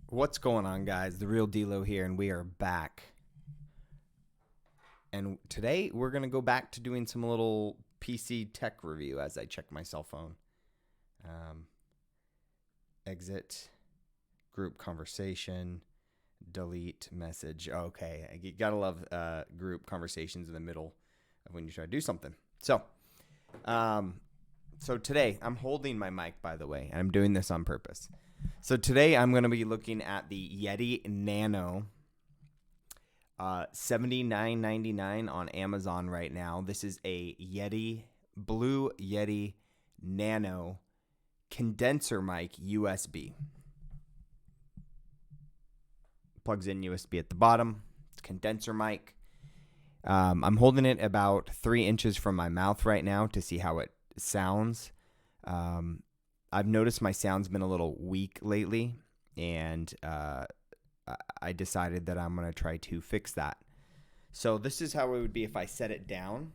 What's going on, guys? The Real D-Lo here, and we are back. And today we're going to go back to doing some little PC tech review as I check my cell phone. Exit, group conversation, delete message. Okay, you got to love group conversations in the middle of when you try to do something. So today I'm holding my mic, by the way, and I'm doing this on purpose. So today I'm going to be looking at the Yeti Nano, $79.99 on Amazon right now. This is a Blue Yeti Nano condenser mic USB. Plugs in USB at the bottom. It's condenser mic. I'm holding it about 3 inches from my mouth right now to see how it sounds. I've noticed my sound's been a little weak lately, and I decided that I'm going to try to fix that. So this is how it would be if I set it down.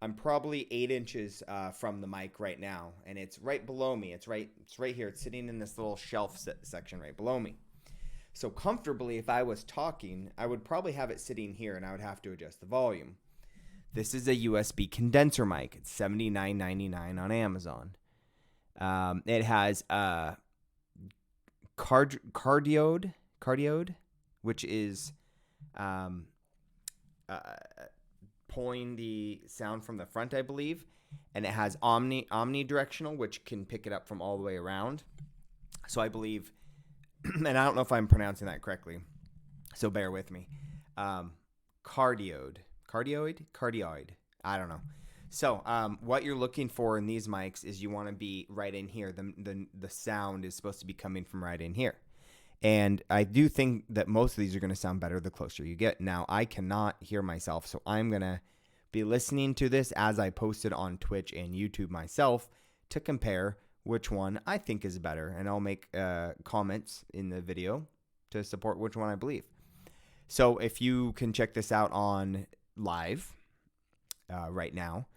I'm probably 8 inches from the mic right now, and it's right below me. It's right here. It's sitting in this little shelf section right below me. So comfortably, if I was talking, I would probably have it sitting here, and I would have to adjust the volume. This is a USB condenser mic. It's $79.99 on Amazon. It has cardioid, which is pulling the sound from the front, I believe, and it has omnidirectional, which can pick it up from all the way around. So I believe, and I don't know if I'm pronouncing that correctly, so bear with me. Cardioid. I don't know. So what you're looking for in these mics is you want to be right in here. The sound is supposed to be coming from right in here. And I do think that most of these are going to sound better the closer you get. Now, I cannot hear myself, so I'm going to be listening to this as I post it on Twitch and YouTube myself to compare which one I think is better. And I'll make comments in the video to support which one I believe. So if you can check this out on live right now,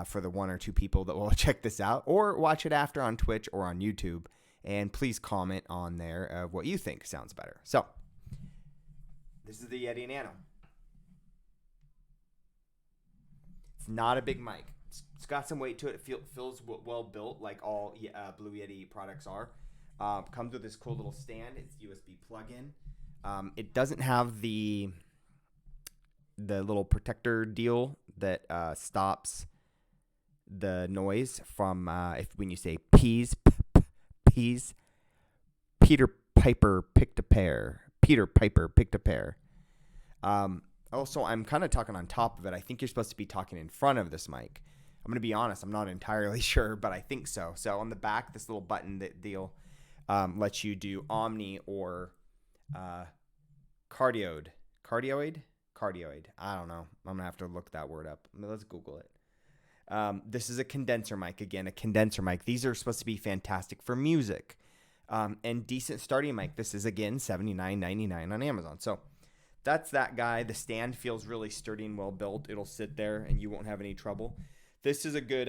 for the 1 or 2 people that will check this out, or watch it after on Twitch or on YouTube, and please comment on there of what you think sounds better. So, this is the Yeti Nano. It's not a big mic. It's got some weight to it. It feels well built, like all Blue Yeti products are. Comes with this cool little stand. It's USB plug-in. It doesn't have the little protector deal that stops the noise from when you say peas, Peter Piper picked a pear. Also, I'm kind of talking on top of it. I think you're supposed to be talking in front of this mic. I'm going to be honest, I'm not entirely sure, but I think so. So on the back, this little button deal lets you do omni or cardioid. I don't know. I'm going to have to look that word up. Let's Google it. This is a condenser mic. Again, a condenser mic. These are supposed to be fantastic for music and decent starting mic. This is, again, $79.99 on Amazon. So that's that guy. The stand feels really sturdy and well built. It'll sit there and you won't have any trouble. This is a good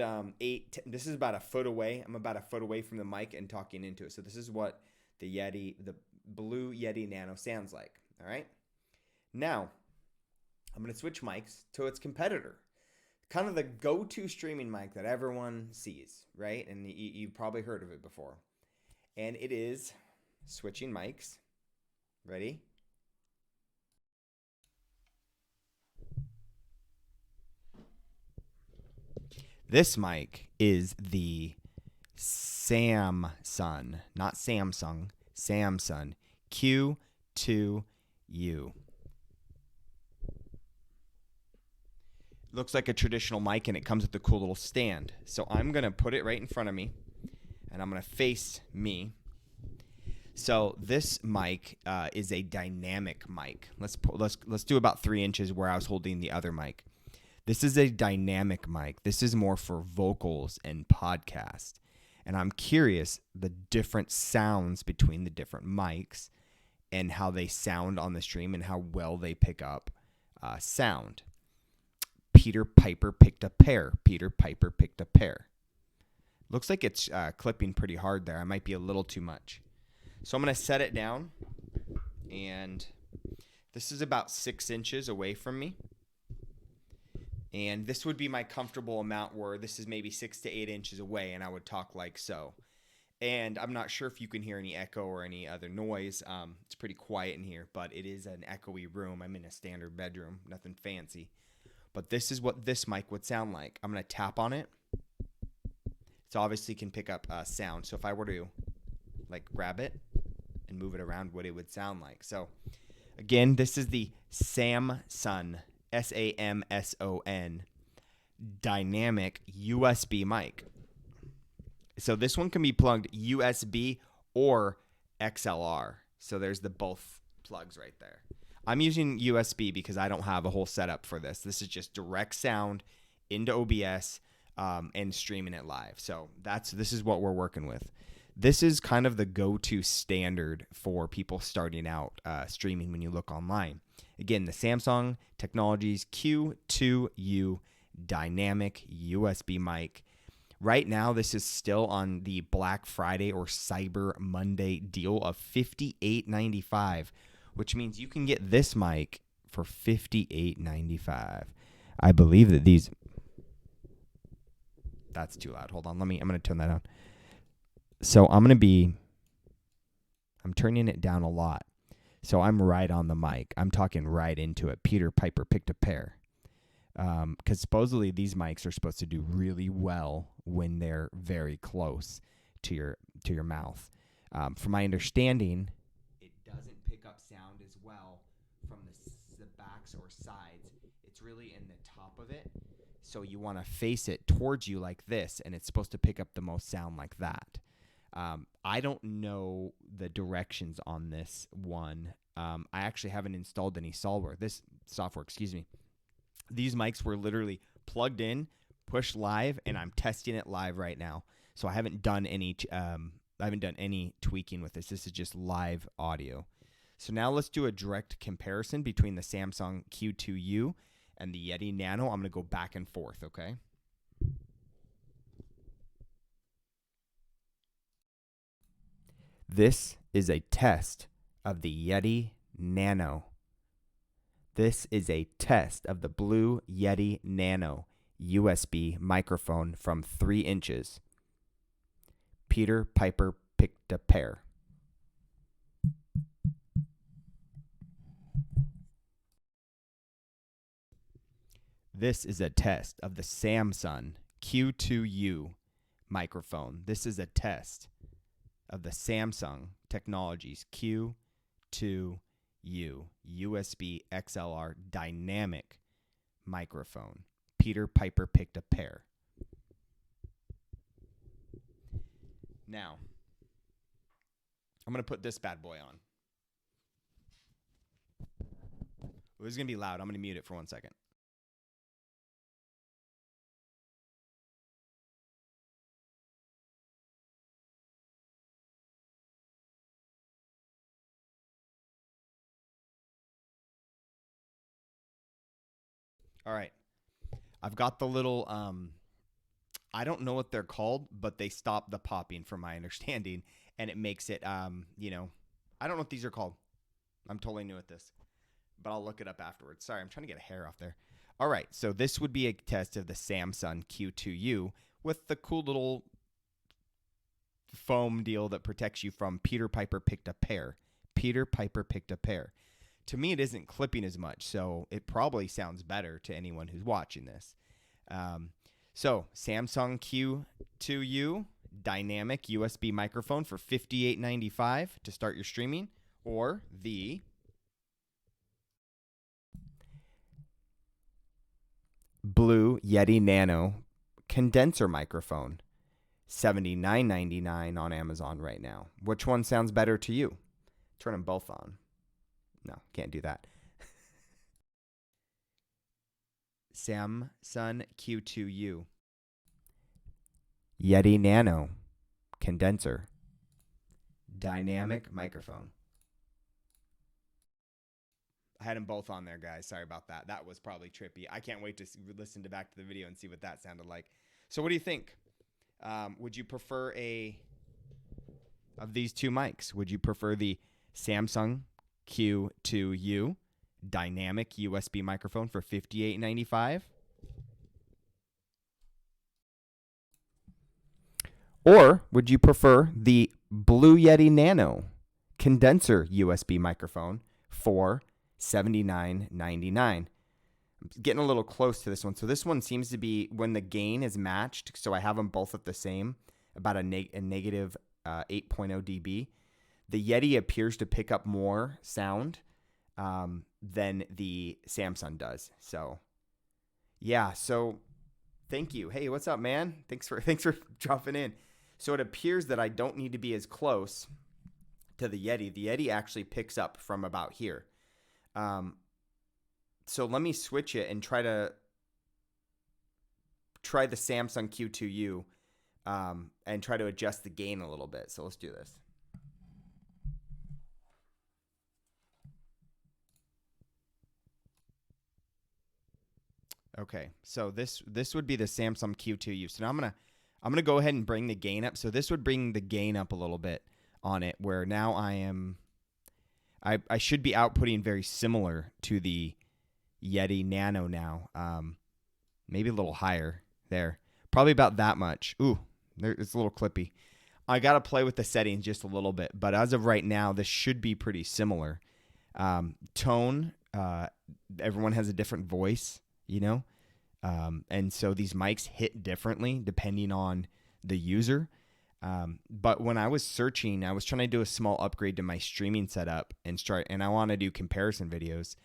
this is about a foot away. I'm about a foot away from the mic and talking into it. So this is what the Blue Yeti Nano sounds like. All right. Now, I'm going to switch mics to its competitor. Kind of the go-to streaming mic that everyone sees, right? And you've probably heard of it before. And it is switching mics. Ready? This mic is the Samson, not Samsung, Samson Q2U. Looks like a traditional mic, and it comes with a cool little stand. So I'm going to put it right in front of me, and I'm going to face me. So this mic is a dynamic mic. Let's do about 3 inches where I was holding the other mic. This is a dynamic mic. This is more for vocals and podcast. And I'm curious the different sounds between the different mics and how they sound on the stream and how well they pick up sound. Peter Piper picked a pear. Looks like it's clipping pretty hard there. I might be a little too much. So I'm going to set it down, and this is about 6 inches away from me. And this would be my comfortable amount where this is maybe 6 to 8 inches away, and I would talk like so. And I'm not sure if you can hear any echo or any other noise. It's pretty quiet in here, but it is an echoey room. I'm in a standard bedroom, nothing fancy. But this is what this mic would sound like. I'm going to tap on it. It obviously can pick up sound. So if I were to like grab it and move it around, what it would sound like. So again, this is the Samson, Samson, dynamic USB mic. So this one can be plugged USB or XLR. So there's the both plugs right there. I'm using USB because I don't have a whole setup for this. This is just direct sound into OBS and streaming it live. So this is what we're working with. This is kind of the go-to standard for people starting out streaming when you look online. Again, the Samsung Technologies Q2U dynamic USB mic. Right now, this is still on the Black Friday or Cyber Monday deal of $58.95, which means you can get this mic for $58.95. I believe that these... That's too loud. Hold on. I'm going to turn that down. So I'm turning it down a lot. So I'm right on the mic. I'm talking right into it. Peter Piper picked a pair. Because supposedly these mics are supposed to do really well when they're very close to your mouth. From my understanding, it doesn't pick up sound as well from the backs or sides. It's really in the top of it. So you want to face it towards you like this, and it's supposed to pick up the most sound like that. I don't know the directions on this one. I actually haven't installed any software. These mics were literally plugged in, pushed live, and I'm testing it live right now. So I haven't done any tweaking with this. This is just live audio. So now let's do a direct comparison between the Samsung Q2U and the Yeti Nano. I'm going to go back and forth, okay? This is a test of the Yeti Nano. This is a test of the Blue Yeti Nano USB microphone from 3 inches. Peter Piper picked a pair. This is a test of the Samsung Q2U microphone. This is a test of the Samsung Technologies Q2U USB XLR dynamic microphone. Peter Piper picked a pair. Now, I'm going to put this bad boy on. This is going to be loud. I'm going to mute it for 1 second. All right. I've got the little, I don't know what they're called, but they stop the popping from my understanding, and it makes it, I don't know what these are called. I'm totally new at this, but I'll look it up afterwards. Sorry, I'm trying to get a hair off there. All right, so this would be a test of the Samsung Q2U with the cool little foam deal that protects you from Peter Piper picked a pair. Peter Piper picked a pair. To me, it isn't clipping as much, so it probably sounds better to anyone who's watching this. So Samsung Q2U dynamic USB microphone for $58.95 to start your streaming, or the Blue Yeti Nano condenser microphone, $79.99 on Amazon right now. Which one sounds better to you? Turn them both on. No, can't do that. Samson Q2U Yeti Nano condenser dynamic microphone. I had them both on there, guys. Sorry about that. That was probably trippy. I can't wait to listen back to the video and see what that sounded like. So what do you think? Would you prefer a of these two mics? Would you prefer the Samsung Q2U dynamic USB microphone for $58.95? Or would you prefer the Blue Yeti Nano condenser USB microphone for $79.99? I'm getting a little close to this one. So this one seems to be when the gain is matched. So I have them both at the same, about a negative 8.0 dB. The Yeti appears to pick up more sound than the Samsung does. So yeah, so thank you. Hey, what's up, man? Thanks for dropping in. So it appears that I don't need to be as close to the Yeti. The Yeti actually picks up from about here. So let me switch it and try the Samsung Q2U and try to adjust the gain a little bit. So let's do this. Okay, so this would be the Samsung Q2U. So now I'm gonna go ahead and bring the gain up. So this would bring the gain up a little bit on it, where now I should be outputting very similar to the Yeti Nano now. Maybe a little higher there. Probably about that much. Ooh, it's a little clippy. I got to play with the settings just a little bit, but as of right now, this should be pretty similar. Tone, everyone has a different voice, you know? And so these mics hit differently depending on the user. But when I was searching, I was trying to do a small upgrade to my streaming setup and I want to do comparison videos.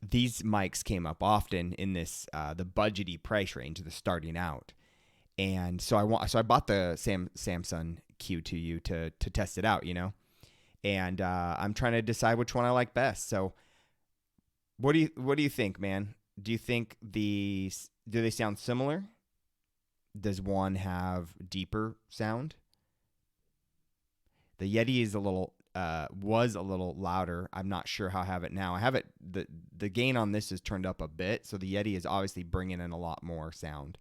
These mics came up often in this the budgety price range, the starting out, and so I bought the Samsung Q2U to test it out, you know, and I'm trying to decide which one I like best. So what do you think, man? Do you think do they sound similar? Does one have deeper sound? The Yeti is was a little louder. I'm not sure how I have it now. I have it, the gain on this is turned up a bit, so the Yeti is obviously bringing in a lot more sound.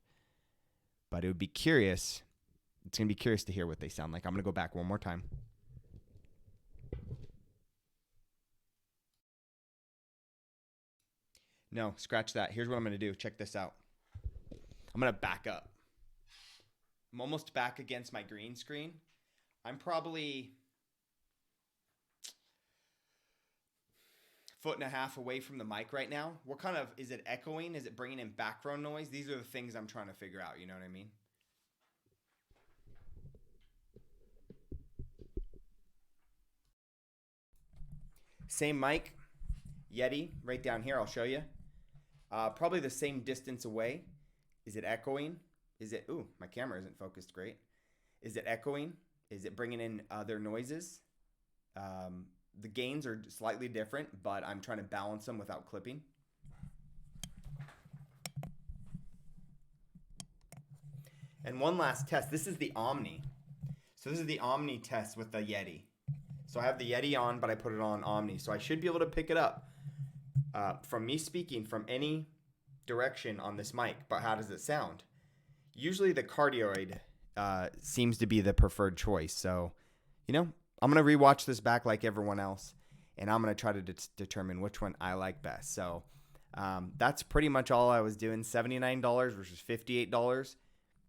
But it would be curious. It's going to be curious to hear what they sound like. I'm going to go back one more time. No, scratch that. Here's what I'm going to do. Check this out. I'm going to back up. I'm almost back against my green screen. I'm probably 1.5 feet away from the mic right now. What kind of, is it echoing? Is it bringing in background noise? These are the things I'm trying to figure out. You know what I mean? Same mic, Yeti, right down here. I'll show you. Probably the same distance away. Is it echoing? Ooh, my camera isn't focused great. Is it echoing? Is it bringing in other noises? The gains are slightly different, but I'm trying to balance them without clipping. And one last test. This is the Omni. So this is the Omni test with the Yeti. So I have the Yeti on, but I put it on Omni. So I should be able to pick it up from me speaking from any direction on this mic. But how does it sound? Usually the cardioid seems to be the preferred choice. So, you know, I'm going to rewatch this back like everyone else, and I'm going to try to determine which one I like best. So that's pretty much all I was doing. $79 versus $58.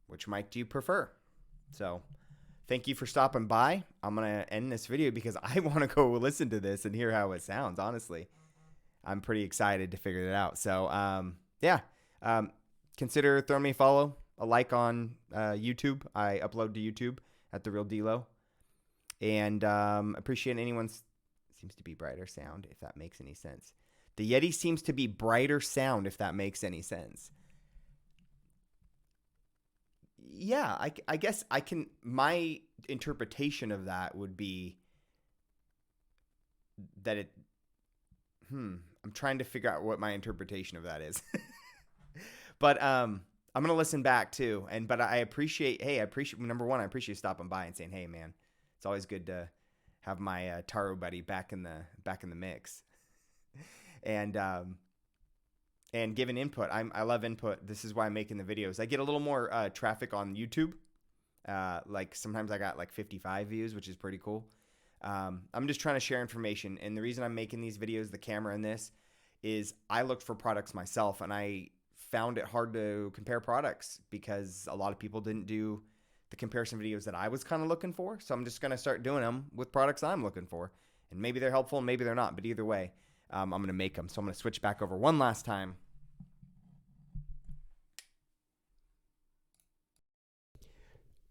Which mic do you prefer? So thank you for stopping by. I'm going to end this video because I want to go listen to this and hear how it sounds, honestly. I'm pretty excited to figure it out. So, yeah, consider throwing me a follow, a like on YouTube. I upload to YouTube at The Real D-Lo. And appreciate anyone's, seems to be brighter sound, if that makes any sense. The Yeti seems to be brighter sound, if that makes any sense. Yeah, I guess I can, my interpretation of that would be that I'm trying to figure out what my interpretation of that is. But I'm going to listen back too. But I appreciate, number one, I appreciate you stopping by and saying, hey man, it's always good to have my Taro buddy back in the mix. And giving input. I love input. This is why I'm making the videos. I get a little more traffic on YouTube Like sometimes I got like 55 views, which is pretty cool. I'm just trying to share information. And the reason I'm making these videos, the camera in this, is I looked for products myself and I found it hard to compare products because a lot of people didn't do the comparison videos that I was kind of looking for. So I'm just going to start doing them with products I'm looking for. And maybe they're helpful and maybe they're not. But either way, I'm going to make them. So I'm going to switch back over one last time.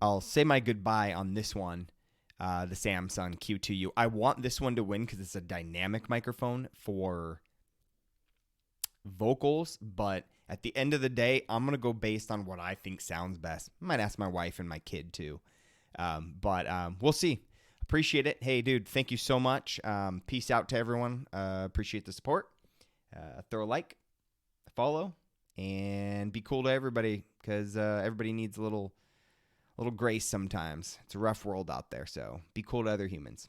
I'll say my goodbye on this one, the Samson Q2U. I want this one to win because it's a dynamic microphone for vocals, but at the end of the day, I'm going to go based on what I think sounds best. I might ask my wife and my kid too. But we'll see. Appreciate it. Hey, dude, thank you so much. Peace out to everyone. Appreciate the support. Throw a like, follow, and be cool to everybody because everybody needs a little grace sometimes. It's a rough world out there, so be cool to other humans.